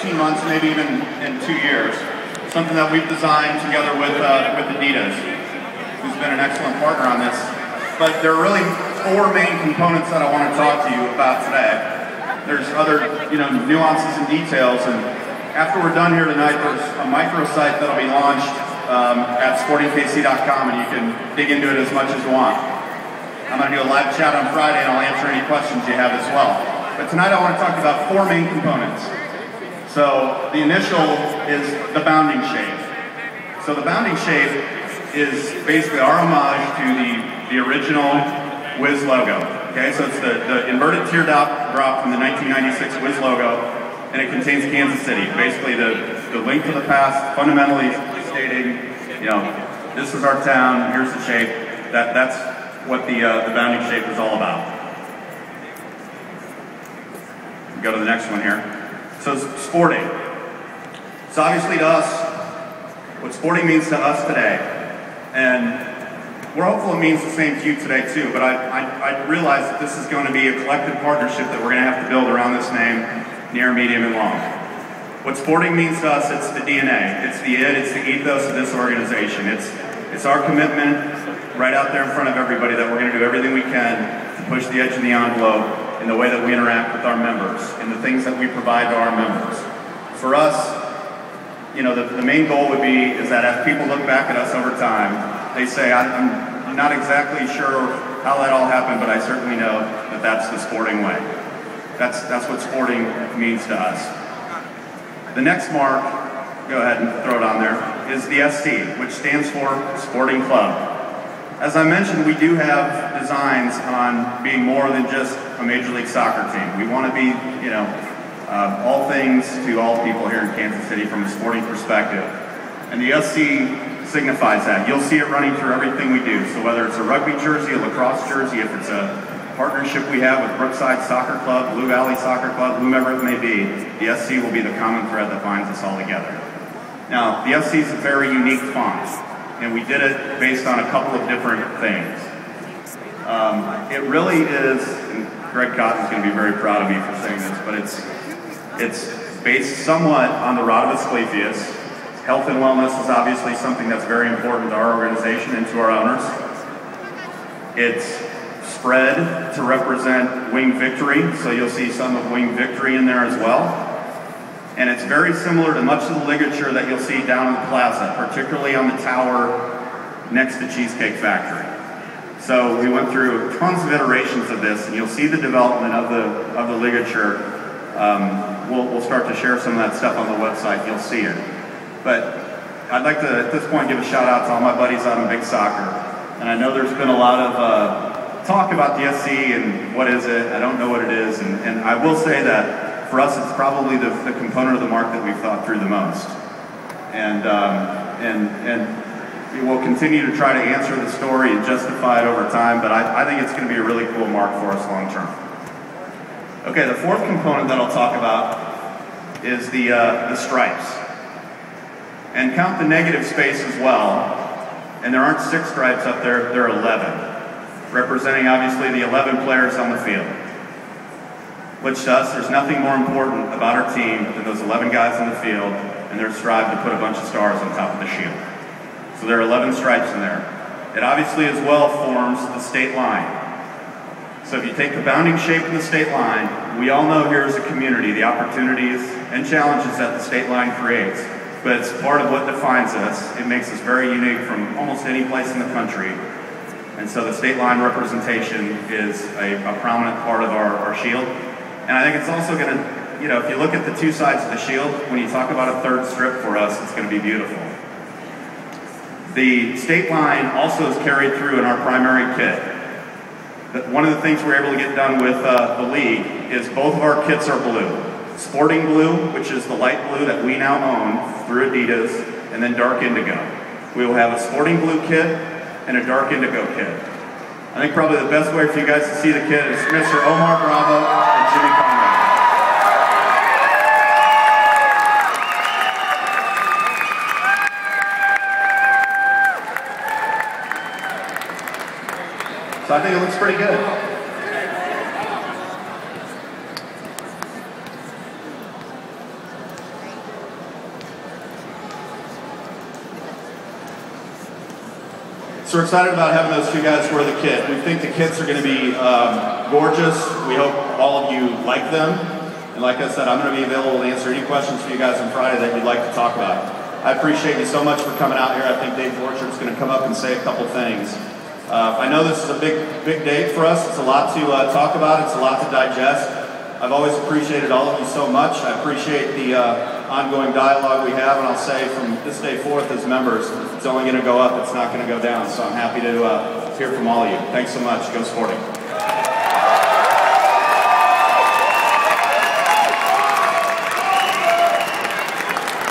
18 months, maybe even in 2 years. Something that we've designed together with Adidas, who's been an excellent partner on this. But there are really 4 main components that I want to talk to you about today. There's other, nuances and details, and after we're done here tonight, there's a microsite that'll be launched at sportingkc.com, and you can dig into it as much as you want. I'm going to do a live chat on Friday, and I'll answer any questions you have as well. But tonight I want to talk about 4 main components. So the initial is the bounding shape. So the bounding shape is basically our homage to the original Wiz logo. Okay, so it's the inverted teardrop from the 1996 Wiz logo, and it contains Kansas City. Basically the link to the past, fundamentally stating, this is our town, here's the shape. That's what the bounding shape is all about. Go to the next one here. So sporting. So obviously to us, what sporting means to us today, and we're hopeful it means the same to you today too, but I realize that this is going to be a collective partnership that we're going to have to build around this name, near, medium, and long. What sporting means to us, it's the DNA, it's the ethos of this organization. It's our commitment right out there in front of everybody that we're going to do everything we can to push the edge of the envelope in the way that we interact with our members, and the things that we provide to our members. For us, the main goal would be is that as people look back at us over time, they say, I'm not exactly sure how that all happened, but I certainly know that that's the sporting way. That's what sporting means to us. The next mark, go ahead and throw it on there, is the SC, which stands for Sporting Club. As I mentioned, we do have designs on being more than just a Major League Soccer team. We want to be, all things to all people here in Kansas City from a sporting perspective. And the SC signifies that. You'll see it running through everything we do. So whether it's a rugby jersey, a lacrosse jersey, if it's a partnership we have with Brookside Soccer Club, Blue Valley Soccer Club, whomever it may be, the SC will be the common thread that binds us all together. Now, the SC is a very unique font, and we did it based on a couple of different things. It really is, and Greg Cotton's going to be very proud of me for saying this, but it's based somewhat on the rod of Asclepius. Health and wellness is obviously something that's very important to our organization and to our owners. It's spread to represent Wing Victory, so you'll see some of Wing Victory in there as well. And it's very similar to much of the ligature that you'll see down in the plaza, particularly on the tower next to Cheesecake Factory. So we went through tons of iterations of this, and you'll see the development of the ligature. We'll start to share some of that stuff on the website. You'll see it. But I'd like to, at this point, give a shout out to all my buddies out in Big Soccer. And I know there's been a lot of talk about the SC and what is it. I don't know what it is, and I will say that for us, it's probably the component of the mark that we've thought through the most. And we'll continue to try to answer the story and justify it over time, but I think it's going to be a really cool mark for us long term. Okay, the 4th component that I'll talk about is the stripes. And count the negative space as well. And there aren't 6 stripes up there, there are 11, representing obviously the 11 players on the field. Which to us, there's nothing more important about our team than those 11 guys on the field and their strive to put a bunch of stars on top of the shield. So there are 11 stripes in there. It obviously as well forms the state line. So if you take the bounding shape of the state line, we all know here as a community the opportunities and challenges that the state line creates. But it's part of what defines us. It makes us very unique from almost any place in the country. And so the state line representation is a prominent part of our shield. And I think it's also going to, if you look at the 2 sides of the shield, when you talk about a 3rd strip for us, it's going to be beautiful. The state line also is carried through in our primary kit. One of the things we're able to get done with the league is both of our kits are blue. Sporting blue, which is the light blue that we now own through Adidas, and then dark indigo. We will have a sporting blue kit and a dark indigo kit. I think probably the best way for you guys to see the kit is Mr. Omar Bravo and Jimmy Conrad. So I think it looks pretty good. So we're excited about having those two guys wear the kit. We think the kits are going to be gorgeous. We hope all of you like them. And like I said, I'm going to be available to answer any questions for you guys on Friday that you'd like to talk about. I appreciate you so much for coming out here. I think Dave Borchard's going to come up and say a couple things. I know this is a big date for us. It's a lot to talk about. It's a lot to digest. I've always appreciated all of you so much. I appreciate the ongoing dialogue we have, and I'll say from this day forth as members, it's only going to go up, it's not going to go down. So I'm happy to hear from all of you. Thanks so much. Go Sporting.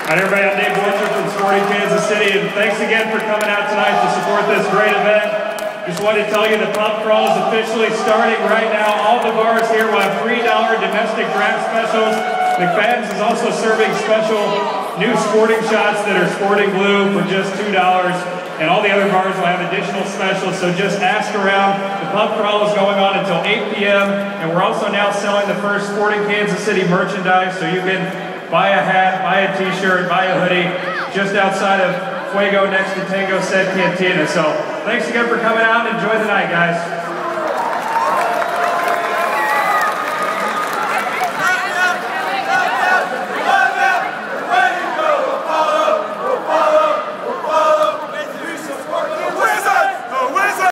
All right, everybody, I'm Dave Borchard from Sporting Kansas City, and thanks again for coming out tonight to support this great event. Just wanted to tell you the pub crawl is officially starting right now. All the bars here will have $3 domestic draft specials. McFadden's is also serving special new sporting shots that are sporting blue for just $2. And all the other bars will have additional specials, so just ask around. The pub crawl is going on until 8 p.m. And we're also now selling the first Sporting Kansas City merchandise, so you can buy a hat, buy a t-shirt, buy a hoodie just outside of Fuego next to Tango Said Cantina. So thanks again for coming out and enjoy the night, guys.